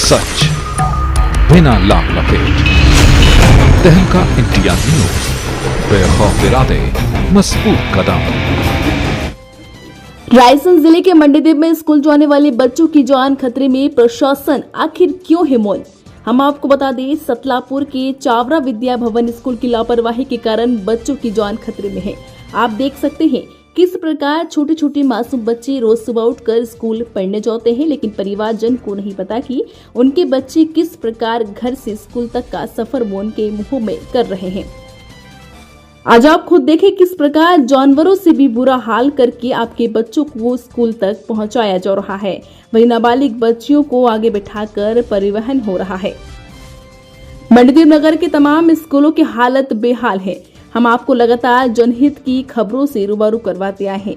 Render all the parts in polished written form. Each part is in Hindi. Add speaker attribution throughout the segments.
Speaker 1: सच बिना लाभ लपेट, तहलका इम्तियाजी न्यूज, बेखौफ इरादे, मजबूत कदम।
Speaker 2: रायसेन जिले के मंडीदीप में स्कूल जाने वाले बच्चों की जान खतरे में, प्रशासन आखिर क्यों है मौन? हम आपको बता दें, सतलापुर के चावरा विद्या भवन स्कूल की लापरवाही के कारण बच्चों की जान खतरे में है। आप देख सकते हैं किस प्रकार छोटे छोटे मासूम बच्चे रोज सुबह उठकर स्कूल पढ़ने जाते हैं, लेकिन परिवारजन को नहीं पता कि उनके बच्चे किस प्रकार घर से स्कूल तक का सफर मौन के मुंह में कर रहे हैं। आज आप खुद देखें किस प्रकार जानवरों से भी बुरा हाल करके आपके बच्चों को स्कूल तक पहुंचाया जा रहा है। वहीं नाबालिग बच्चियों को आगे बिठाकर परिवहन हो रहा है। मंडीदीप नगर के तमाम स्कूलों की हालत बेहाल है। हम आपको लगातार जनहित की खबरों से रूबरू करवाते आए हैं।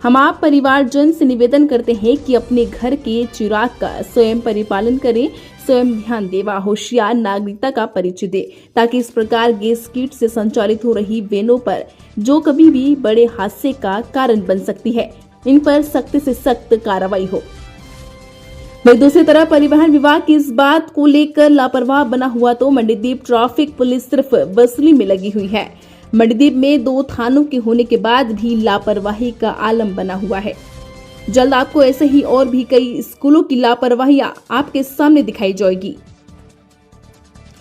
Speaker 2: हम आप परिवारजन से निवेदन करते हैं कि अपने घर के चिराग का स्वयं परिपालन करें, स्वयं ध्यान दे व होशियार नागरिकता का परिचय दे, ताकि इस प्रकार गैस किट से संचालित हो रही वैनों पर जो कभी भी बड़े हादसे का कारण बन सकती है, इन पर सख्त से सख्त कार्रवाई हो। वहीं दूसरी तरफ परिवहन विभाग की इस बात को लेकर लापरवाह बना हुआ तो मंडीदीप ट्रैफिक पुलिस सिर्फ वसूली में लगी हुई है। मंडीदीप में 2 थानों के होने के बाद भी लापरवाही का आलम बना हुआ है। जल्द आपको ऐसे ही और भी कई स्कूलों की लापरवाहियां आपके सामने दिखाई जाएगी।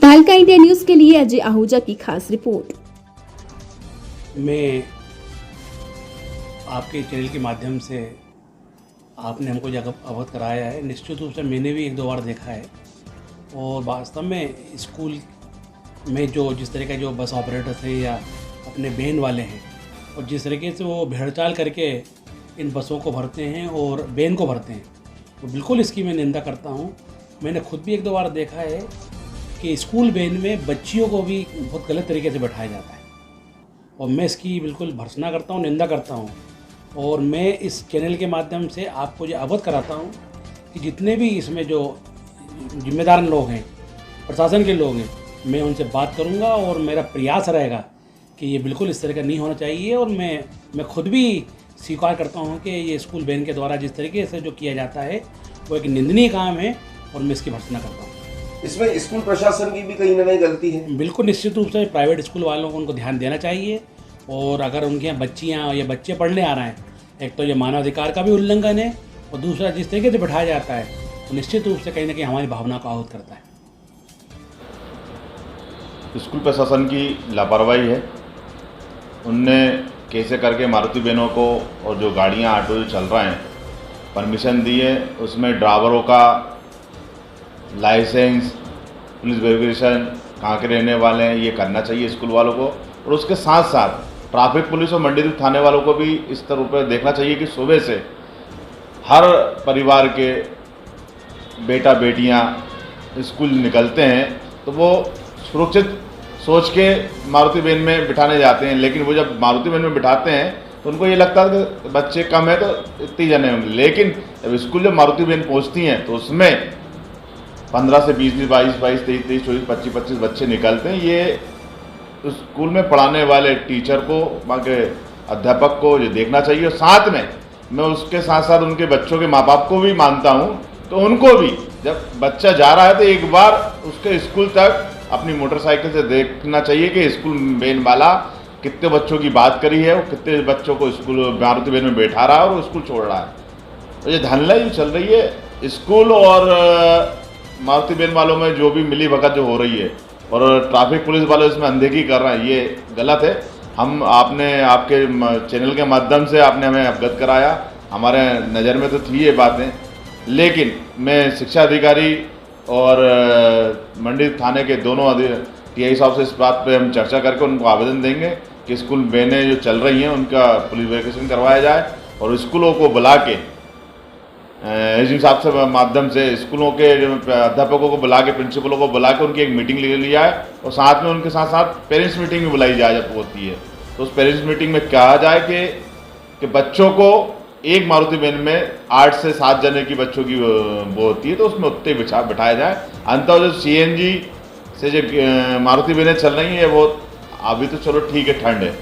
Speaker 2: तहलका इंडिया न्यूज के लिए अजय आहूजा की खास रिपोर्ट।
Speaker 3: मैं आपके चैनल के माध्यम से आपने हमको जगह अवगत कराया है। निश्चित रूप से मैंने भी 1-2 बार देखा है और वास्तव में स्कूल में जिस तरह के जो बस ऑपरेटर्स हैं या अपने वैन वाले हैं और जिस तरीके से वो भेड़चाल करके इन बसों को भरते हैं और वैन को भरते हैं, तो बिल्कुल इसकी मैं निंदा करता हूँ। मैंने खुद भी 1-2 बार देखा है कि स्कूल वैन में बच्चियों को भी बहुत गलत तरीके से बैठाया जाता है और मैं इसकी बिल्कुल भर्त्सना करता हूँ, निंदा करता हूँ। और मैं इस चैनल के माध्यम से आपको ये अवगत कराता हूँ कि जितने भी इसमें जो जिम्मेदार लोग हैं, प्रशासन के लोग हैं, मैं उनसे बात करूँगा और मेरा प्रयास रहेगा कि ये बिल्कुल इस तरह का नहीं होना चाहिए। और मैं खुद भी स्वीकार करता हूँ कि ये स्कूल वैन के द्वारा जिस तरीके से जो किया जाता है वो एक निंदनीय काम है और मैं इसकी भर्त्सना करता हूँ।
Speaker 4: इसमें स्कूल प्रशासन की भी कहीं ना कहीं गलती है।
Speaker 3: बिल्कुल निश्चित रूप से प्राइवेट स्कूल वालों को उनको ध्यान देना चाहिए। और अगर उनके यहाँ बच्चियाँ या बच्चे पढ़ने आ रहे हैं, एक तो ये मानवाधिकार का भी उल्लंघन है और दूसरा जिस तरीके से बैठाया जाता है तो निश्चित रूप से कहीं ना कहीं हमारी भावना को आहत करता है।
Speaker 5: स्कूल प्रशासन की लापरवाही है। उनने कैसे करके मारुति वैनों को और जो गाड़ियाँ ऑटो जो चल रहे हैं परमिशन दी है, उसमें ड्राइवरों का लाइसेंस, पुलिस वेरिफिकेशन, कहाँ के रहने वाले हैं, ये करना चाहिए स्कूल वालों को। और उसके साथ साथ ट्रैफिक पुलिस और मंडीदीप थाने वालों को भी इस तरह पर देखना चाहिए कि सुबह से हर परिवार के बेटा बेटियां स्कूल निकलते हैं तो वो सुरक्षित सोच के मारुति वैन में बिठाने जाते हैं, लेकिन वो जब मारुति वैन में बिठाते हैं तो उनको ये लगता है कि बच्चे कम है तो इतने जने होंगे, लेकिन जब स्कूल जब मारुति वैन पहुंचती हैं तो उसमें 15 से 20, 22, 23, 24, 25, 25 बच्चे निकलते हैं। ये स्कूल में पढ़ाने वाले टीचर को, वहाँ के अध्यापक को ये देखना चाहिए। और साथ में मैं उसके साथ साथ उनके बच्चों के माँ बाप को भी मानता हूँ, तो उनको भी जब बच्चा जा रहा है तो एक बार उसके स्कूल तक अपनी मोटरसाइकिल से देखना चाहिए कि स्कूल वैन वाला कितने बच्चों की बात करी है, वो कितने बच्चों को स्कूल मारुति वैन में बैठा रहा है और स्कूल छोड़ रहा है। तो ये धनलाई चल रही है स्कूल और मारुति वैन वालों में, जो भी मिली भगत जो हो रही है और ट्रैफिक पुलिस वाले इसमें अनदेखी कर रहे हैं, ये गलत है। आपके चैनल के माध्यम से आपने हमें अवगत कराया, हमारे नज़र में तो थी ये बातें, लेकिन मैं शिक्षा अधिकारी और मंडीदीप थाने के दोनों टीआई साहब से इस बात पे हम चर्चा करके उनको आवेदन देंगे कि स्कूल वैनें जो चल रही हैं उनका पुलिस वेरिफिकेशन करवाया जाए और स्कूलों को बुला के एसडीएम साहब से माध्यम से स्कूलों के अध्यापकों को बुला के, प्रिंसिपलों को बुला के उनकी एक मीटिंग ले ली जाए और साथ में उनके साथ साथ पेरेंट्स मीटिंग भी बुलाई जाए जब होती है। तो उस पेरेंट्स मीटिंग में कहा जाए कि बच्चों को एक मारुति वैन में 8 से 7 जने की बच्चों की वो होती है तो उसमें उतने बिठाया जाए। अंततः जो सीएनजी से जो मारुति वैनें चल रही हैं वो अभी तो चलो ठीक है, ठंड है,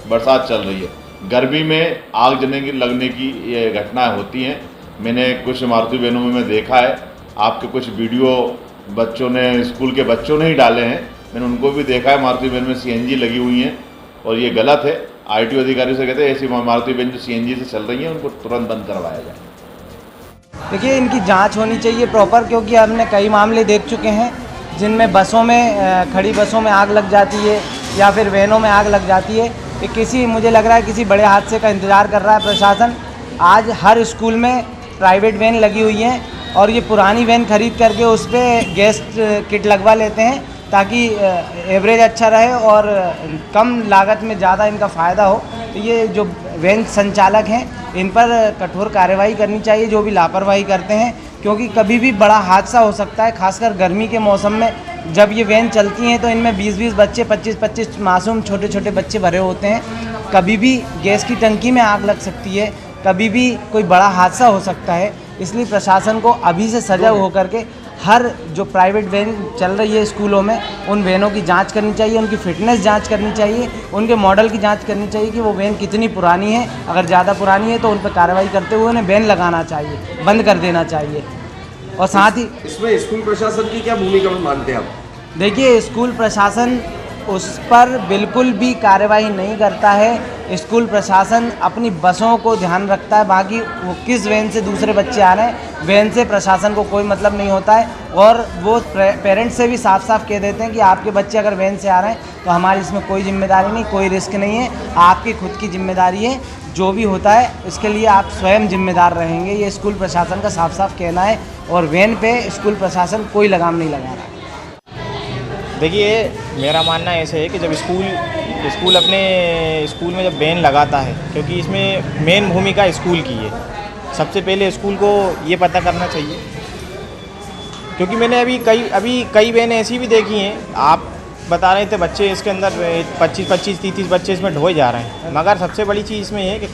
Speaker 5: बरसात चल रही है, गर्मी में आग लगने की ये घटनाएं होती हैं। मैंने कुछ मारुति वैनों में देखा है आपके कुछ वीडियो बच्चों ने, स्कूल के बच्चों ने ही डाले हैं, मैंने उनको भी देखा है। मारुति वैन में CNG लगी हुई हैं और ये गलत है। ITO अधिकारी से कहते हैं ऐसी मारुति वैन जो CNG से चल रही हैं उनको तुरंत बंद करवाया जाए।
Speaker 6: देखिए, इनकी जांच होनी चाहिए प्रॉपर, क्योंकि हमने कई मामले देख चुके हैं जिनमें बसों में, खड़ी बसों में आग लग जाती है या फिर वैनों में आग लग जाती है। ये मुझे लग रहा है किसी बड़े हादसे का इंतज़ार कर रहा है प्रशासन। आज हर स्कूल में प्राइवेट वैन लगी हुई हैं और ये पुरानी वैन खरीद करके उस पर गैस किट लगवा लेते हैं ताकि एवरेज अच्छा रहे और कम लागत में ज़्यादा इनका फ़ायदा हो। तो ये जो वैन संचालक हैं इन पर कठोर कार्रवाई करनी चाहिए जो भी लापरवाही करते हैं, क्योंकि कभी भी बड़ा हादसा हो सकता है। खासकर गर्मी के मौसम में जब ये वैन चलती हैं तो इनमें 20-20 बच्चे, 25-25 मासूम छोटे छोटे बच्चे भरे होते हैं। कभी भी गैस की टंकी में आग लग सकती है, कभी भी कोई बड़ा हादसा हो सकता है। इसलिए प्रशासन को अभी से सजग होकर के हर जो प्राइवेट वैन चल रही है स्कूलों में, उन वैनों की जांच करनी चाहिए, उनकी फ़िटनेस जांच करनी चाहिए, उनके मॉडल की जांच करनी चाहिए कि वो वैन कितनी पुरानी है। अगर ज़्यादा पुरानी है तो उन पर कार्रवाई करते हुए उन्हें बैन लगाना चाहिए, बंद कर देना चाहिए। और साथ ही
Speaker 4: इसमें स्कूल प्रशासन की क्या भूमिका मानते हैं आप?
Speaker 6: देखिए, स्कूल प्रशासन उस पर बिल्कुल भी कार्रवाई नहीं करता है। स्कूल प्रशासन अपनी बसों को ध्यान रखता है, बाकी वो किस वैन से दूसरे बच्चे आ रहे हैं, वैन से प्रशासन को कोई मतलब नहीं होता है। और वो पेरेंट्स से भी साफ साफ कह देते हैं कि आपके बच्चे अगर वैन से आ रहे हैं तो हमारी इसमें कोई जिम्मेदारी नहीं, कोई रिस्क नहीं है, आपकी खुद की जिम्मेदारी है। जो भी होता है इसके लिए आप स्वयं जिम्मेदार रहेंगे, ये स्कूल प्रशासन का साफ साफ कहना है। और वैन पे स्कूल प्रशासन कोई लगाम नहीं लगा रहा है।
Speaker 7: देखिए, मेरा मानना ऐसे है कि जब स्कूल अपने स्कूल में जब बैन लगाता है, क्योंकि इसमें मेन भूमिका स्कूल की है, सबसे पहले स्कूल को ये पता करना चाहिए। क्योंकि मैंने अभी कई बैन ऐसी भी देखी हैं, आप बता रहे थे बच्चे इसके अंदर 25-30 बच्चे इसमें ढोए जा रहे हैं। मगर सबसे बड़ी चीज़ इसमें है कि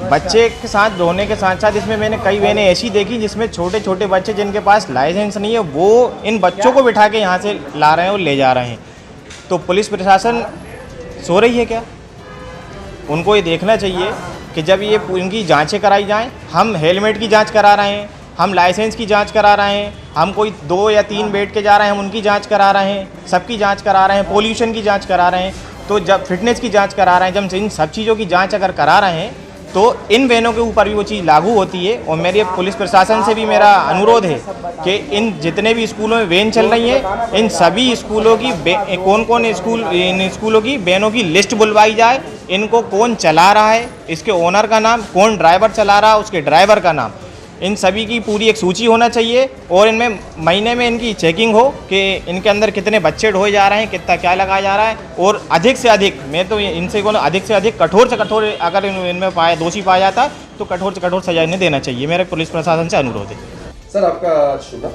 Speaker 7: बच्चे के साथ ढोने के साथ साथ इसमें मैंने कई वैनें ऐसी देखी जिसमें छोटे छोटे बच्चे जिनके पास लाइसेंस नहीं है, वो इन बच्चों को बिठा के यहाँ से ला रहे हैं और ले जा रहे हैं। तो पुलिस प्रशासन सो रही है क्या? उनको ये देखना चाहिए कि जब ये इनकी जांचें कराई जाएं, हम हेलमेट की जांच करा रहे हैं, हम लाइसेंस की जांच करा रहे हैं, हम कोई 2 या 3 बैठ के जा रहे हैं, हम उनकी जांच करा रहे हैं, सबकी जांच करा रहे हैं, पोल्यूशन की जांच करा रहे हैं, तो जब फिटनेस की जांच करा रहे हैं, जब इन सब चीज़ों की जांच अगर करा रहे हैं तो इन वैनों के ऊपर भी वो चीज़ लागू होती है। और मेरे पुलिस प्रशासन से भी मेरा अनुरोध है कि इन जितने भी स्कूलों में वैन चल रही हैं, इन सभी स्कूलों की कौन इन स्कूलों की वैनों की लिस्ट बुलवाई जाए, इनको कौन चला रहा है, इसके ओनर का नाम, कौन ड्राइवर चला रहा है उसके ड्राइवर का नाम, इन सभी की पूरी एक सूची होना चाहिए। और इनमें महीने में इनकी चेकिंग हो कि इनके अंदर कितने बच्चे ढोए जा रहे हैं, कितना क्या लगाया जा रहा है। और अधिक से अधिक, मैं तो इनसे बोलूँ, अधिक से अधिक कठोर से कठोर अगर इनमें दोषी पाया जाता तो कठोर से कठोर सजा इन्हें देना चाहिए। मेरा पुलिस प्रशासन से अनुरोध है।
Speaker 4: सर, आपका शुभ नाम?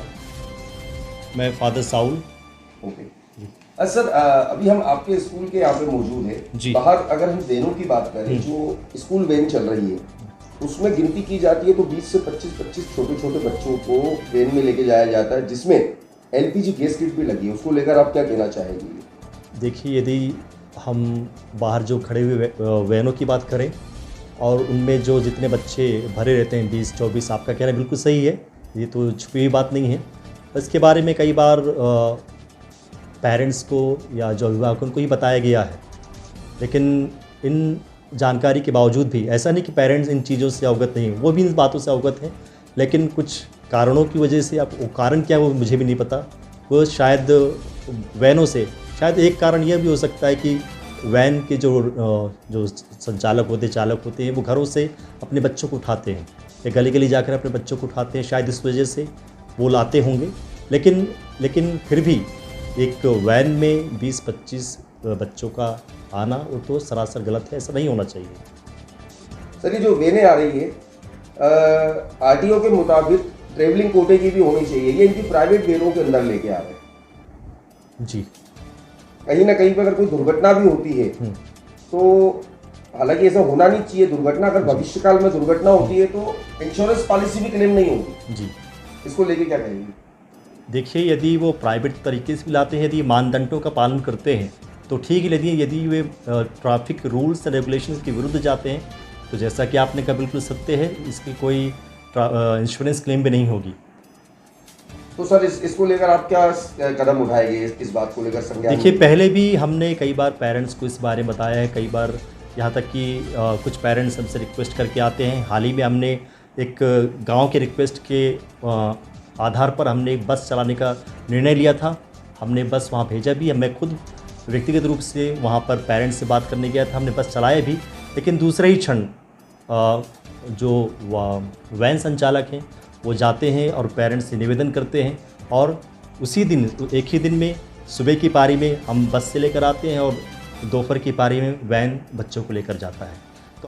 Speaker 8: मैं फादर साउल।
Speaker 4: ओके सर, अभी हम आपके स्कूल के यहाँ पे मौजूद है।
Speaker 8: जी।
Speaker 4: बाहर अगर हम वैनों की बात करें, जो स्कूल वैन चल रही है उसमें गिनती की जाती है तो 20 से 25 छोटे छोटे बच्चों को वैन में लेके जाया जाता है, जिसमें LPG गैस किट भी लगी है। उसको लेकर आप क्या कहना चाहेंगे?
Speaker 8: देखिए, यदि हम बाहर जो खड़े हुए वैनों की बात करें और उनमें जो जितने बच्चे भरे रहते हैं 20-24, आपका कहना बिल्कुल सही है, ये तो छुपी हुई बात नहीं है। इसके बारे में कई बार पेरेंट्स को या जो अभिभावकों को ही बताया गया है, लेकिन इन जानकारी के बावजूद भी ऐसा नहीं कि पेरेंट्स इन चीज़ों से अवगत नहीं, वो भी इन बातों से अवगत हैं, लेकिन कुछ कारणों की वजह से, अब वो कारण क्या है वो मुझे भी नहीं पता। वो शायद वैनों से, शायद एक कारण यह भी हो सकता है कि वैन के जो संचालक होते, चालक होते हैं, वो घरों से अपने बच्चों को उठाते हैं या गली गली जाकर अपने बच्चों को उठाते हैं, शायद इस वजह से वो लाते होंगे। लेकिन फिर भी एक वैन में 20-25 बच्चों का आना वो तो सरासर गलत है, ऐसा नहीं होना चाहिए।
Speaker 4: सर, ये जो वैनें आ रही है RTO के मुताबिक ट्रेवलिंग कोटे की भी होनी चाहिए, ये इनकी प्राइवेट वैनों के अंदर लेके आ रहे हैं।
Speaker 8: जी,
Speaker 4: कहीं ना कहीं पर अगर कोई दुर्घटना भी होती है तो, हालांकि ऐसा होना नहीं चाहिए, दुर्घटना अगर भविष्य काल में दुर्घटना होती है तो इंश्योरेंस पॉलिसी भी क्लेम नहीं होगी। जी, इसको लेके क्या कहेंगे? देखिए,
Speaker 8: यदि वो प्राइवेट तरीके से भी लाते हैं, यदि मानदंडों का पालन करते हैं तो ठीक है, यदि way traffic rules and regulations के विरुद्ध जाते हैं तो जैसा कि आपने कहा बिल्कुल सत्य है, इसकी कोई इंश्योरेंस क्लेम भी नहीं होगी।
Speaker 4: तो सर इसको लेकर आप क्या कदम उठाएंगे, इस बात को लेकर संज्ञान?
Speaker 8: देखिए, पहले भी हमने कई बार पेरेंट्स को इस बारे में बताया है, कई बार यहाँ तक कि कुछ पेरेंट्स हमसे रिक्वेस्ट करके आते हैं। हाल ही में हमने एक गांव के रिक्वेस्ट के आधार पर हमने एक बस चलाने का निर्णय लिया था। हमने बस वहाँ भेजा भी, मैं खुद व्यक्तिगत रूप से वहाँ पर पेरेंट्स से बात करने गया था, हमने बस चलाया भी। लेकिन दूसरे ही क्षण जो वैन संचालक हैं वो जाते हैं और पेरेंट्स से निवेदन करते हैं, और उसी दिन एक ही दिन में सुबह की पारी में हम बस से लेकर आते हैं और दोपहर की पारी में वैन बच्चों को लेकर जाता है।